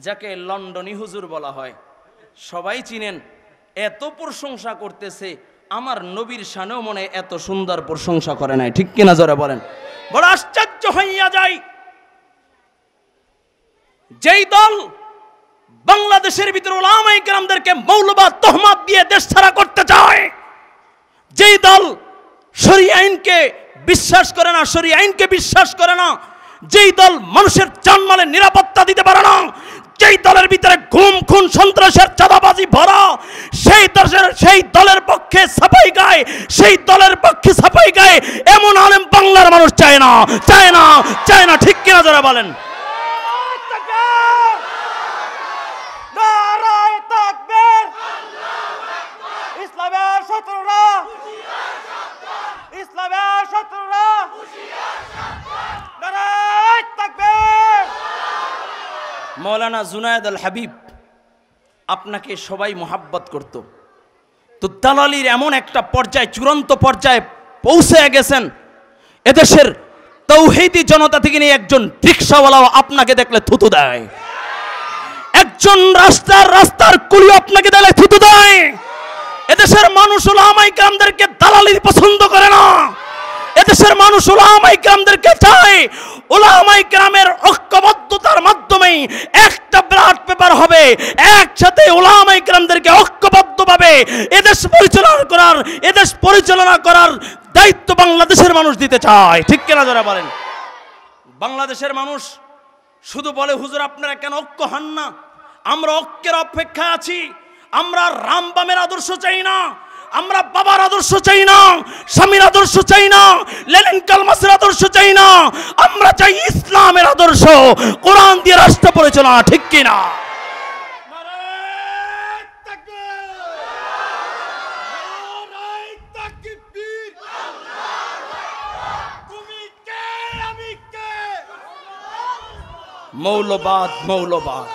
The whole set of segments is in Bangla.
যাকে লন্ডনী হুজুর বলা হয়, সবাই চিনেন, এত প্রশংসা করতেছে, আমার নবীর শানেও মনে এত সুন্দর প্রশংসা করে নাই, ঠিক কিনা জোরে বলেন। বড় আশ্চর্য হইয়া যায়, যেই দল বাংলাদেশের ভিতরে উলামায়ে কেরামদেরকে মৌলবাদ তহমত দিয়ে দেশ ছাড়া করতে চায়, যেই দল শরীয়ত আইনকে বিশ্বাস করে না, শরীয়ত আইনকে বিশ্বাস করে না, যেই দল মানুষের জানমালের নিরাপত্তা দিতে পারে না, যেই দলের ভিতরে গুম খুন সন্ত্রাসের চাঁদাবাজি ভরা, সেই দলের পক্ষে সাফাই গায়, সেই দলের পক্ষে সাফাই গায় এমন আলেম বাংলার মানুষ চায় না, চায় না, চায় না, ঠিক কিনা যারা বলেন। ইসলামের শত্রুরা, ইসলামের শত্রুরা, নারায়ে তাকবীর। মৌলানা জুনায়েদ আল হাবিব, আপনাকে সবাই মোহাব্বত করত, তো দালালির এমন একটা পর্যায়ে, চূড়ান্ত পর্যায়ে পৌঁছে গেছেন, এদেশের তৌহিদি জনতা থেকে নিয়ে একজন রিকশাওয়ালাও আপনাকে দেখলে থুতু দেয়, একজন রাস্তার কুলি আপনাকে দেখলে থুতু দেয়। এদেশের মানুষ উলামায়ে কেরামদেরকে দালালি পছন্দ করে না, এদেশের মানুষ উলামায়ে কেরামদেরকে চায়। উলামায়ে কেরামের ঐক্যবদ্ধতার মাধ্যমে একটা ব্যালট পেপার হবে, একসাথে উলামায়ে কেরামদেরকে ঐক্যবদ্ধভাবে এদেশ পরিচালনা করার দায়িত্ব বাংলাদেশের মানুষ দিতে চায়, ঠিক কিনা যারা বলেন। বাংলাদেশের মানুষ শুধু বলে, হুজুর আপনারা কেন ঐক্য হন না? আমরা ঐক্যের অপেক্ষায় আছি। আমরা রামবামের আদর্শ চাই না, আমরা বাবার আদর্শ চাই না, স্বামীর আদর্শ চাই না, লেনিন কালমাসের আদর্শ চাই না, আমরা চাই ইসলামের আদর্শ, কোরআন দিয়ে রাষ্ট্র পরিচালনা, ঠিক কিনা? মৌলবাদ, মৌলবাদ,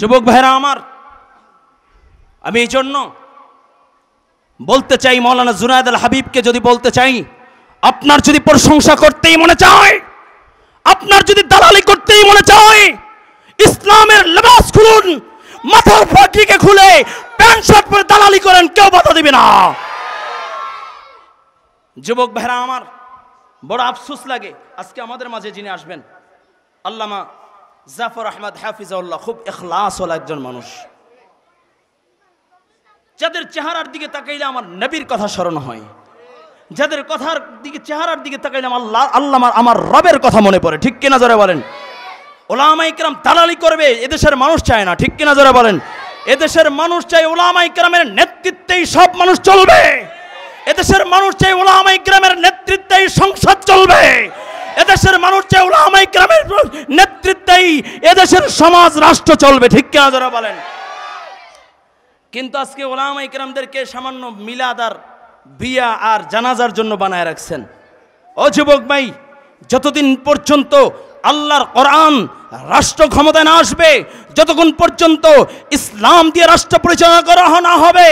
যুবক ভাইরা আমার, আমি এই জন্য বলতে চাই, মৌলানা জুনায়েদ আল হাবিবকে যদি বলতে চাই, আপনার যদি প্রশংসা করতেই মনে চায়, আপনার যদি দালালি করতেই মনে চায়, ইসলামের লেবাস খুলুন, মাথার পাগড়িকে খুলে প্যান্ট শার্ট পরে দালালি করেন, কেউ বাধা দিবে না। যুবক ভাইরা আমার, বড় আফসোস লাগে, আজকে আমাদের মাঝে যিনি আসবেন, আল্লামা জাফর আহমদ হাফিজাউল্লাহ, খুব ইখলাসওয়ালা একজন মানুষ, যাদের চেহারার দিকে তাকাইলে আমার নবীর কথা স্মরণ হয়, যাদের কথার দিকে, চেহারার দিকে তাকাইলে আমার রবের কথা মনে পড়ে, ঠিক কিনা যারা বলেন। উলামায়ে কেরাম দালালি করবে এদেশের মানুষ চায় না, ঠিক কিনা যারা বলেন। এদেশের মানুষ চায় উলামায়ে কেরামের নেতৃত্বেই সব মানুষ চলবে, এদেশের মানুষ চায় উলামায়ে কেরামের নেতৃত্বেই সংসদ চলবে, এদেশের মানুষ চায় উলামায়ে কেরামের নেতৃত্বেই এদেশের সমাজ রাষ্ট্র চলবে, ঠিক কিনা যারা বলেন। কিন্তু আজকে উলামায়ে কেরামদেরকে সামান্য মিলাদ আর বিয়া আর জানাজার জন্য বানায় রাখছেন। ও যুবক ভাই, যতদিন পর্যন্ত আল্লাহর কোরআন রাষ্ট্র ক্ষমতায় না আসবে, যতক্ষণ পর্যন্ত ইসলাম দিয়ে রাষ্ট্র পরিচালনা করা না হবে,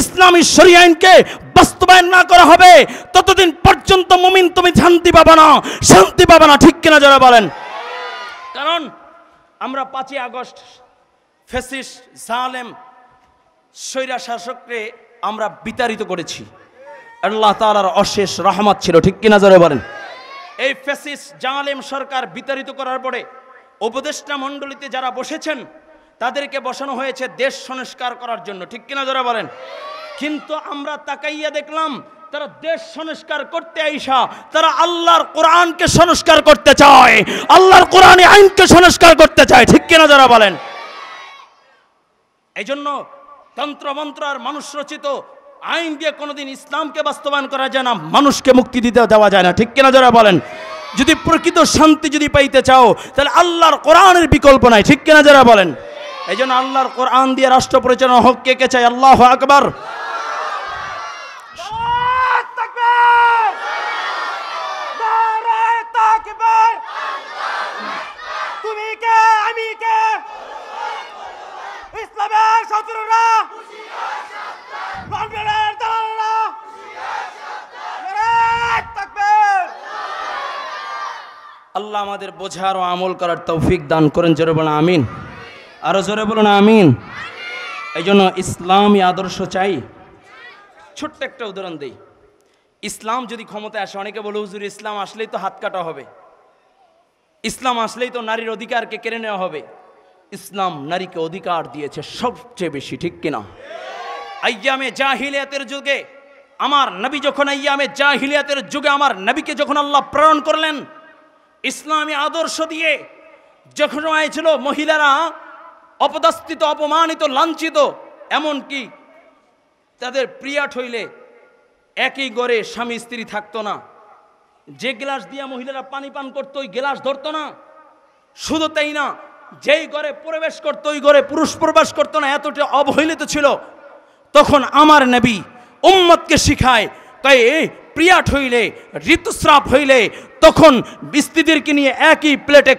ইসলামী শরীয়ত আইনকে বাস্তবায়ন না করা হবে, ততদিন পর্যন্ত মুমিন তুমি শান্তি পাবে না, শান্তি পাবে না, ঠিক কিনা যারা বলেন। কারণ আমরা 5ই আগস্ট ফ্যাসিস্ট জালেম স্বৈরা শাসককে আমরা বিতাড়িত করেছি, আল্লাহ তাআলার অশেষ রহমত ছিল, ঠিক কিনা যারা বলেন। এই ফ্যাসিস্ট জালেম সরকার বিতাড়িত করার পরে উপদেষ্টা মণ্ডলীতে যারা বসেছেন, তাদেরকে বসানো হয়েছে দেশ সংস্কার করার জন্য, ঠিক কিনা যারা বলেন। কিন্তু আমরা তাকাইয়া দেখলাম, তারা দেশ সংস্কার করতে আইসা তারা আল্লাহর কোরআনকে সংস্কার করতে চায়, আল্লাহর কোরআনে আইনকে সংস্কার করতে চায়, ঠিক কিনা যারা বলেন। এই জন্য তন্ত্রমন্ত্র আর মানুষ রচিত আইন দিয়ে কোনোদিন ইসলামকে বাস্তবায়ন করা যায় না, মানুষকে মুক্তি দিতে দেওয়া যায় না, ঠিক কিনা যারা বলেন। যদি প্রকৃত শান্তি যদি পাইতে চাও, তাহলে আল্লাহর কোরআনের বিকল্প নাই, ঠিক কিনা যারা বলেন। এই জন্য আল্লাহর কোরআন দিয়ে রাষ্ট্র পরিচালনা হোক, কে কে চাই? আল্লাহু আকবার। তুমি কে, আমি কে? ইসলামের শত্রুরা, আল্লাহ আমাদের বোঝার ও আমল করার তৌফিক দান করেন। জোরে বলুন আমিন। আরো জোরে বলুন আমিন। এই জন্য ইসলামী আদর্শ চাই। ছোট্ট একটা উদাহরণ দেই। ইসলাম যদি ক্ষমতায় আসে, অনেকে বলে হুজুর ইসলাম আসলেই তো হাত কাটা হবে, ইসলাম আসলেই তো নারীর অধিকারকে কেড়ে নেওয়া হবে। ইসলাম নারীকে অধিকার দিয়েছে সবচেয়ে বেশি, ঠিক কিনা? আইয়ামে জাহিলিয়াতের যুগে আমার নবী যখন আইয়ামে জাহিলিয়াতের যুগে আমার নবীকে যখন আল্লাহ প্রেরণ করলেন ইসলামী আদর্শ দিয়ে, যখন হয়েছিল মহিলারা অপদস্থিত, অপমানিত, লাঞ্ছিত, এমনকি তাদের পিরিয়ড হইলে একই ঘরে স্বামী স্ত্রী থাকতো না, যে গ্লাস দিয়া মহিলারা পানি পান করতো ওই গ্লাস ধরতো না। শুধু তাই না, যেই ঘরে প্রবেশ করতো ওই ঘরে পুরুষ প্রবেশ করতো না, এতটা অবহেলিত ছিল। তখন আমার নবী উম্মতকে শিখায়, কয় পিরিয়ড হইলে, ঋতুস্রাব হইলে তখন স্ত্রীদেরকে নিয়ে একই প্লেটে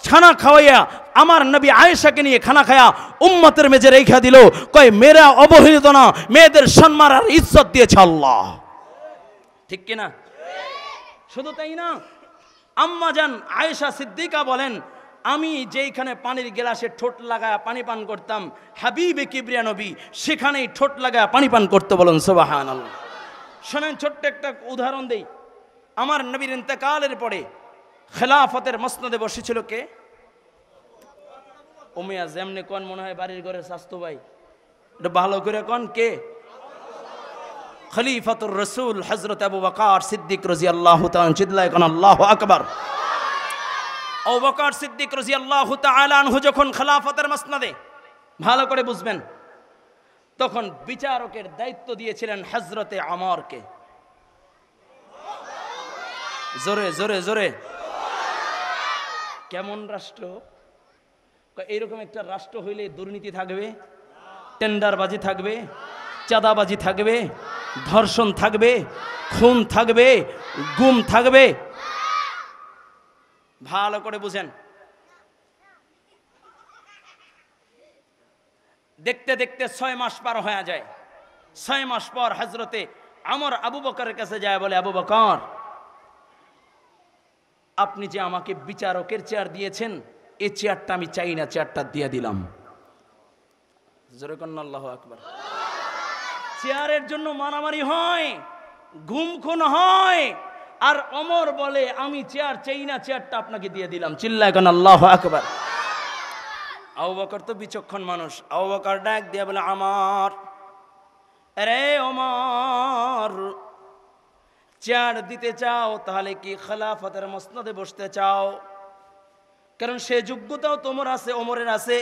খানা খাওয়াইয়া আমার নবী আয়েশাকে নিয়ে খানা খায়া উম্মতের মেজে রেখা দিল। কয় মেয়েরা অবহেলিত না, মেয়েদের সম্মান আর ইজ্জত দিয়েছে আল্লাহ, ঠিক কিনা? শুধু তাই না, আম্মা জান আয়েশা সিদ্দিকা বলেন, আমি যেইখানে পানির গ্লাসে ঠোঁট লাগায় পানি পান করতাম, হাবিবে কিবরিয়া নবী সেখানেই ঠোঁট লাগায় পানি পান করতে। বলুন সুবহানাল্লাহ। শোনেন, ছোট্ট একটা উদাহরণ দেই। আমার নবীর ইন্তেকালের পরে খেলাফতের মসনদে বসেছিল কে? উমিয়া যেমনি কোন মনে হয় বাড়ির ঘরে স্বাস্থ্য ভাই, এটা ভালো করে কোন কে? খলিফাতুর রাসূল হযরত আবু বকর সিদ্দিক রাদিয়াল্লাহু তাআলা, চিল্লায় কোন আল্লাহু আকবার। আবু বকর সিদ্দিক রাদিয়াল্লাহু তাআলা আনহু যখন খেলাফতের মসনদে, ভালো করে বুঝবেন, তখন বিচারকের দায়িত্ব দিয়েছিলেন হযরতে ওমরকে। জোরে জোরে জোরে। কেমন রাষ্ট্র? এইরকম একটা রাষ্ট্র হইলে দুর্নীতি থাকবে, টেন্ডারবাজি থাকবে, চাঁদাবাজি থাকবে, ধর্ষণ থাকবে, খুন থাকবে, গুম থাকবে। ভালো করে বুঝেন। দেখতে দেখতে 6 মাস পার হয়ে যায়। 6 মাস পর হযরতে ওমর আবু বকরের কাছে যায়, বলে আবু বকর, আপনি যে আমাকে বিচারকের চেয়ার দিয়েছেন, এই চেয়ারটা আমি চাই না, চেয়ারটা দিয়ে দিলাম। জোরে কন্না আল্লাহু আকবার। চেয়ারের জন্য মারামারি হয়, গুম খুন হয়, আর ওমর বলে আমি চেয়ার চাই না, চেয়ারটা আপনাকে দিয়ে দিলাম। চিল্লায় কন্না আল্লাহু আকবার। আবু বকর তো বিচক্ষণ মানুষ। আবু বকর ডাক দিয়ে বলে, ওমর, আরে ওমর, চেয়ার দিতে চাও তাহলে কি খেলাফতের মসনদে বসতে চাও? কারণ সে যোগ্যতাও তোমার আছে, ওমরের আছে।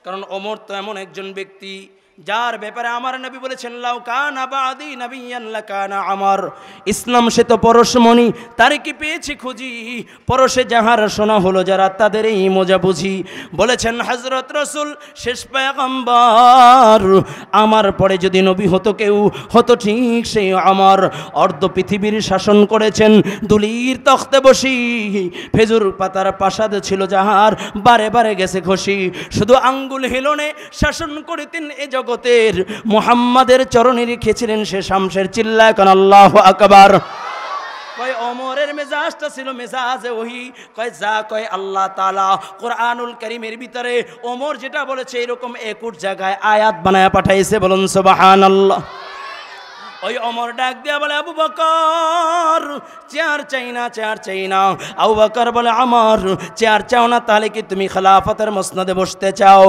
কারণ ওমর তো এমন একজন ব্যক্তি যার ব্যাপারে আমার নবী বলেছেন, লাউ কানা বাদি নাবিয়ান লাকানা ওমর। ইসলাম সে তো পরশমণি, তারে কি পেয়েছি খুঁজি, পরশে যাহার শোনা হলো যারা তাদের এই মজা বুঝি। বলেছেন হযরত রাসূল শেষ পয়গম্বর, আমার পরে যদি নবী হতো কেউ, হতো ঠিক সেই ওমর। অর্ধ পৃথিবীর শাসন করেছেন দুলির তখতে বসি, খেজুর পাতার প্রাসাদ ছিল যাহার, বারে বারে গেছে খসি। শুধু আঙ্গুল হিলনে শাসন করিতেন এ জগতের, মুহাম্মাদের চরণে রেখেছিলেন সে শামসের। চিল্লায় কোন আল্লাহু আকবার। কয় ওমরের মেজাজটা ছিল মেজাজে ওহি। কয় যা কয় আল্লাহ তাআলা কোরআনুল কারীমের ভিতরে ওমর যেটা বলেছে এরকম 21 জায়গায় আয়াত বানায়া পাঠাইছে। বলুন সুবহানাল্লাহ। ওই ওমর ডাক দিয়া বলে, আবু বকর, চেয়ার চাই না, চেয়ার চাই না। আবু বকর বলে, ওমর, চেয়ার চাও না তাহলে কি তুমি খেলাফতের মসনদে বসতে চাও?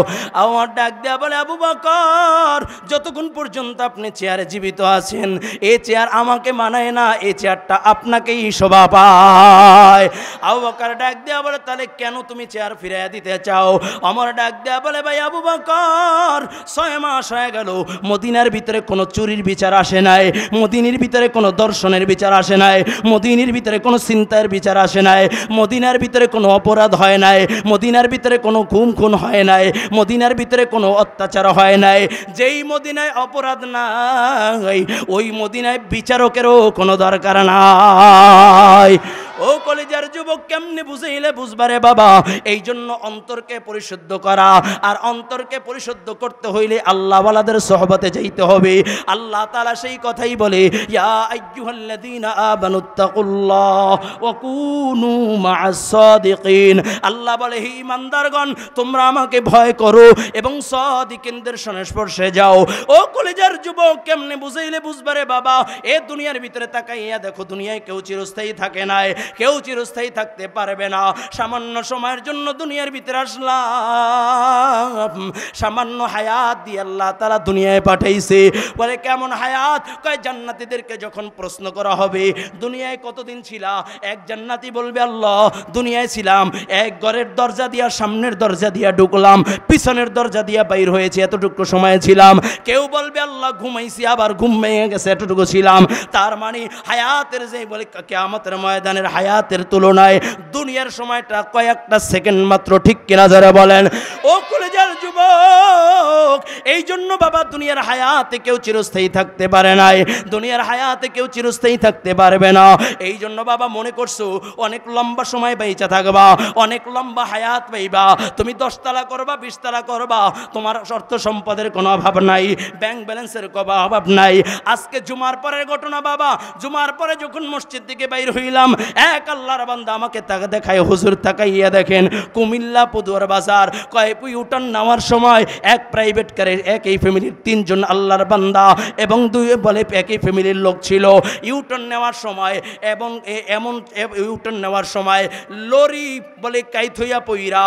ওমর ডাক দিয়া বলে, আবু বকর, যতক্ষণ পর্যন্ত আপনি চেয়ারে জীবিত আছেন, এই চেয়ার আমাকে মানায় না, এই চেয়ারটা আপনাকেই শোভা পায়। আবু বকর ডাক দিয়া বলে, তাহলে কেন তুমি চেয়ার ফিরিয়ে দিতে চাও? ওমর ডাক দিয়া বলে, ভাই আবু বকর, 6 মাস হয়ে গেল মদিনার ভিতরে কোনো চুরির বিচার আসে নাই, মদিনার ভিতরে কোনো দর্শনের বিচার আসে নাই, মদিনার ভিতরে কোনো চিন্তার বিচার আসে নাই, মদিনার ভিতরে কোনো অপরাধ হয় নাই, মদিনার ভিতরে কোনো গুম খুন হয় নাই, মদিনার ভিতরে কোনো অত্যাচার হয় নাই। যেই মদিনায় অপরাধ নাই, ওই মদিনায় বিচারকেরও কোনো দরকার নাই। ও কলেজের যুবক কেমনে বুঝাইলে বুঝবারে বাবা, এই জন্য অন্তরকে পরিশুদ্ধ করা, আর অন্তরকে পরিশুদ্ধ করতে হইলে আল্লাহওয়ালাদের সোহবতে যাইতে হবে। আল্লাহ তাআলা সেই কথাই বলে, ইয়া আইয়ুহাল্লাযীনা আমানুত্তাকুল্লাহ ওয়া কুনু মা'আস সাদিকিন। আল্লাহ বলে, হে ঈমানদারগণ, তোমরা আমাকে ভয় করো এবং সাদিকিনদের সংস্পর্শে যাও। ও কলেজের যুবক কেমনে বুঝাইলে বুঝবারে বাবা, এ দুনিয়ার ভিতরে তাকাইয়া দেখো, দুনিয়ায় কেউ চিরস্থায়ী থাকে না, কেউ চিরস্থায়ী থাকতে পারবে না। সামান্য সময়ের জন্য দুনিয়ার ভিতরে আসলাম, সামান্য হায়াত দিয়ে আল্লাহ তাআলা দুনিয়ায় পাঠাইছে। বলে কেমন হায়াত? কয় জান্নাতীদেরকে যখন প্রশ্ন করা হবে দুনিয়ায় কতদিন ছিলা, এক জান্নাতি বলবে আল্লাহ দুনিয়ায় ছিলাম এক ঘরের দরজা দিয়া, সামনের দরজা দিয়া ঢুকলাম, পিছনের দরজা দিয়া বাইর হয়েছে, এতটুকু সময় ছিলাম। কেউ বলবে আল্লাহ ঘুমাইছি, আবার ঘুম ভেঙে গেছে, এতটুকু ছিলাম। তার মানে হায়াতের যে বলে কিয়ামতের ময়দানের হায়াতের তুলনায় দুনিয়ার সময়টা কয়েকটা সেকেন্ড মাত্র, ঠিক কিনা যারা বলেন? ও কলেজের যুবক, এই জন্য বাবা দুনিয়ার হায়াতে কেউ চিরস্থায়ী থাকতে পারে নাই, দুনিয়ার হায়াতে কেউ চিরস্থায়ী থাকতে পারবে না। এই জন্য বাবা মনে করছো অনেক লম্বা সময় বাইচা থাকবা, অনেক লম্বা হায়াত পাইবা, তুমি 10 তালা করবা, 20 তালা করবা, তোমার অর্থ সম্পদের কোনো অভাব নাই, ব্যাংক ব্যালেন্সের কোনো অভাব নাই। আজকে জুমার পরের ঘটনা বাবা, জুমার পরে যখন মসজিদ থেকে বাইর হইলাম, এক আল্লাহর বান্দা আমাকে তাকে দেখায়, হুজুর তাকাইয়া দেখেন কুমিল্লা পদুয়ার বাজার, কয় ইউটার্ন নেওয়ার সময় এক প্রাইভেট কারে একই ফ্যামিলির 3 জন আল্লাহর বান্দা এবং 2 বলে একই ফ্যামিলির লোক ছিল। ইউটার্ন নেওয়ার সময় এবং এমন ইউটার্ন নেওয়ার সময় লরি বলে কাইত হইয়া পইরা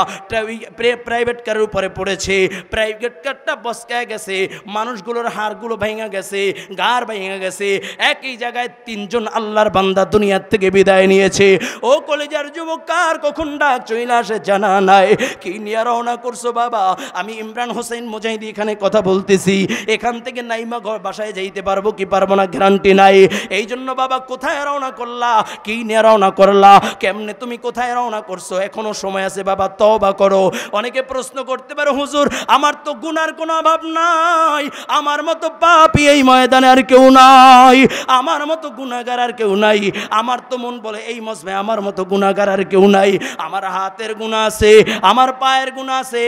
প্রাইভেট কারের উপরে পড়েছে, প্রাইভেট কারটা বসকায় গেছে, মানুষগুলোর হাড়গুলো ভেঙে গেছে, গাড় ভেঙে গেছে। একই জায়গায় 3 জন আল্লাহর বান্দা দুনিয়ার থেকে বিদায় নিয়েছে। ও কলেজের যুবক, কার কখন ডাক চলে আসে জানা নাই। কি নিয়ে রওনা করছো বাবা? আমি ইমরান হোসেন মুজাহিদি এখানে কথা বলতেছি, এখান থেকে নাইমা ঘর বাসায় যাইতে পারবো কি পারবো না গ্যারান্টি নাই। এই জন্য বাবা কোথায় রওনা করলা, কি নিয়ে রওনা করলা, কেমনে তুমি কোথায় রওনা করছো? এখনো সময় আছে বাবা, তওবা করো। অনেকে প্রশ্ন করতে পারে, হুজুর আমার তো গুনার কোনো অভাব নাই, আমার মতো পাপী এই ময়দানে আর কেউ নাই, আমার মতো গুনাহগার আর কেউ নাই। আমার তো মন বলে এই মজমে আমার মতো গুনাহগার আর কেউ নাই। আমার হাতের গুনাহ আছে, আমার পায়ের গুনাহ আছে,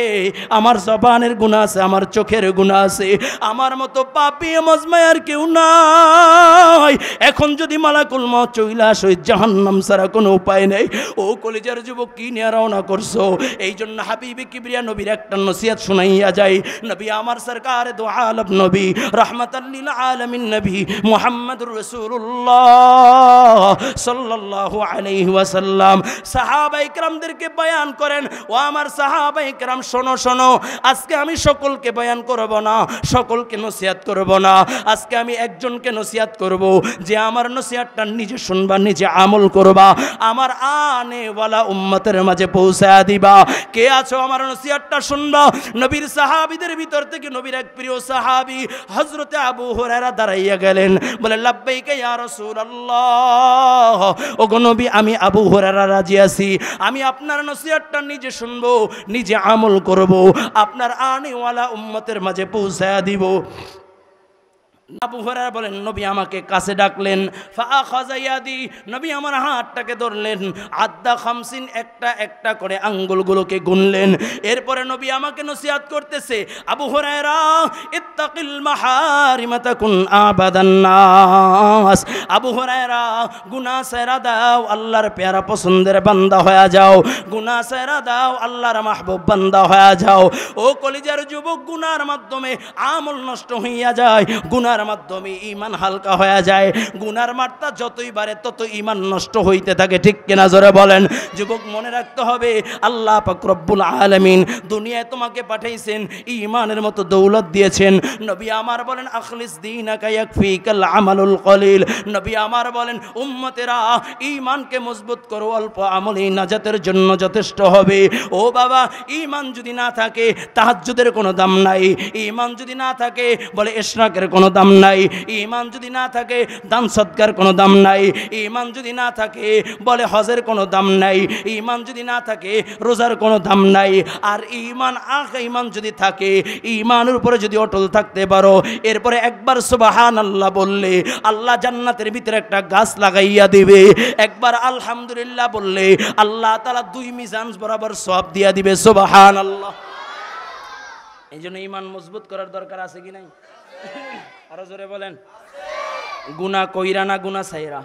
আমার জবানের গুনাহ আছে, আমার চোখের গুনাহ আছে, আমার মতো পাপী মজমে আর কেউ নাই। এখন যদি মালাকুল মউত চলে আসে, জাহান্নাম ছাড়া কোনো উপায় নেই। ও কলেজের যুবক, কি নিয়ে রওনা করছো? এই জন্য হাবিবে কিবরিয়া নবীর একটা নসিহত শুনাইয়া যায়। নবী আমার সরকার দো আলম নবী, রাহমাতাল লিল আলামিন নবী মুহাম্মদুর রাসূলুল্লাহ সাল্লাল্লাহু আলাইহি ওয়াসাল্লাম সাহাবায়ে কেরামদেরকে বয়ান করেন, ও আমার সাহাবায়ে কেরাম শোনো শোনো, আজকে আমি সকলকে বয়ান করব না, সকলকে নসিহত করব না, আজকে আমি একজনকে নসিহত করব, যে আমার নসিহতটা নিজে শুনবা, নিজে আমল করবা, আমার আনেওয়ালা উম্মতের মাঝে পৌঁছায়া দিবা। কে আছো আমার নসিহতটা শুনবা? নবীর সাহাবীদের ভিতর থেকে নবীর এক প্রিয় সাহাবী হযরতে আবু হুরায়রা দাঁড়াইয়া গেলেন, বলে লাব্বাইকা ইয়া রাসূলুল্লাহ, ওগো নবী আমি আবু হুরায়রা রাজি আছি, আমি আপনার নসিহতটা নিজে শুনবো, নিজে আমল করব, আপনার আনেওয়ালা উম্মতের মাঝে পৌঁছায়া দিব। আবু হুরায়রা বলেন, নবী আমাকে কাছে ডাকলেন, ফাআখাযা ইয়াদি, নবী আমার হাতটাকে ধরলেন, আদ্দা 50, একটা একটা করে আঙ্গুলগুলোকে গুনলেন। এরপরে নবী আমাকে নসিহত করতেছে, আবু হুরায়রা ইত্তাকিল মাহারিমা তাকুন আবাদান নাস, আবু হুরায়রা গুনাহ ছেড়ে দাও, আল্লাহর প্যারা পছন্দের বান্দা হয়ে যাও, গুনাহ ছেড়ে দাও, আল্লাহর মাহবুব বান্দা হয়ে যাও। ও কলিজার যুবক, গুনার মাধ্যমে আমল নষ্ট হইয়া যায়, গুনার মাধ্যমে ঈমান হালকা হয়ে যায়, গুনার মাত্রা যতই বাড়ে তত ঈমান নষ্ট হইতে থাকে, ঠিক কিনা জোরে বলেন? যুবক মনে রাখতে হবে, আল্লাহ পাক রব্বুল আলামিন দুনিয়ায় তোমাকে পাঠাইছেন, ঈমানের মতো দৌলত দিয়েছেন। নবী আমার বলেন, আখলিস দীনাকা ইয়াকফিকাল আমালুল কলিল, নবী আমার বলেন উম্মতেরা ঈমানকে মজবুত করো, অল্প আমলই নাজাতের জন্য যথেষ্ট হবে। ও বাবা, ঈমান যদি না থাকে তাহাজ্জুদের কোনো দাম নাই, ঈমান যদি না থাকে বলে ইশরাকের কোনো দাম দাম নাই, ঈমান যদি না থাকে দান সদকার কোনো দাম নাই, ঈমান যদি না থাকে বলে হজের কোনো দাম নাই, ঈমান যদি না থাকে রোজার কোনো দাম নাই। আর ঈমান যদি থাকে, ঈমানের উপরে যদি অটল থাকতে পারো, এরপরে একবার সুবহানাল্লাহ বললে আল্লাহ জান্নাতের ভিতরে একটা গাছ লাগাইয়া দিবে। একবার আলহামদুলিল্লাহ বললে আল্লাহ তাআলা 2 মিজান বরাবর সওয়াব দিয়া দিবে। সুবহানাল্লাহ। এই জন্য ঈমান মজবুত করার দরকার আছে কি নাই? আরো জোরে বলেন। গুনাহ কইরা না গুনাহ ছাইরা?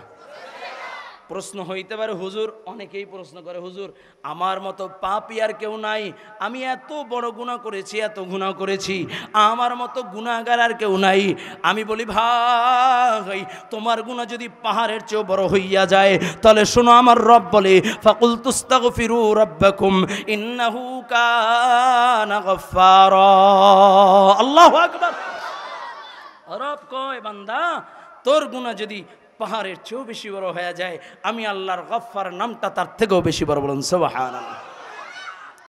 প্রশ্ন হইতে পারে হুজুর, অনেকেই প্রশ্ন করে হুজুর আমার মতো পাপী আর কেউ নাই, আমি এত বড় গুনাহ করেছি, এত গুনাহ করেছি, আমার মতো গুনাহগার আর কেউ নাই। আমি বলি ভাই, তোমার গুনাহ যদি পাহাড়ের চেয়েও বড় হইয়া যায় তাহলে শোনো আমার রব বলে ফাকুল তুস্তাগফিরু রাব্বাকুম ইন্নাহু কানা গফফারা। আল্লাহু আকবার। রব কয় বান্দা তোর গুনাহ যদি পাহাড়ের চেয়েও বেশি বড় হয়ে যায়, আমি আল্লাহর গফফার নামটা তার থেকেও বেশি বড়। বলুন সুবহানাল্লাহ।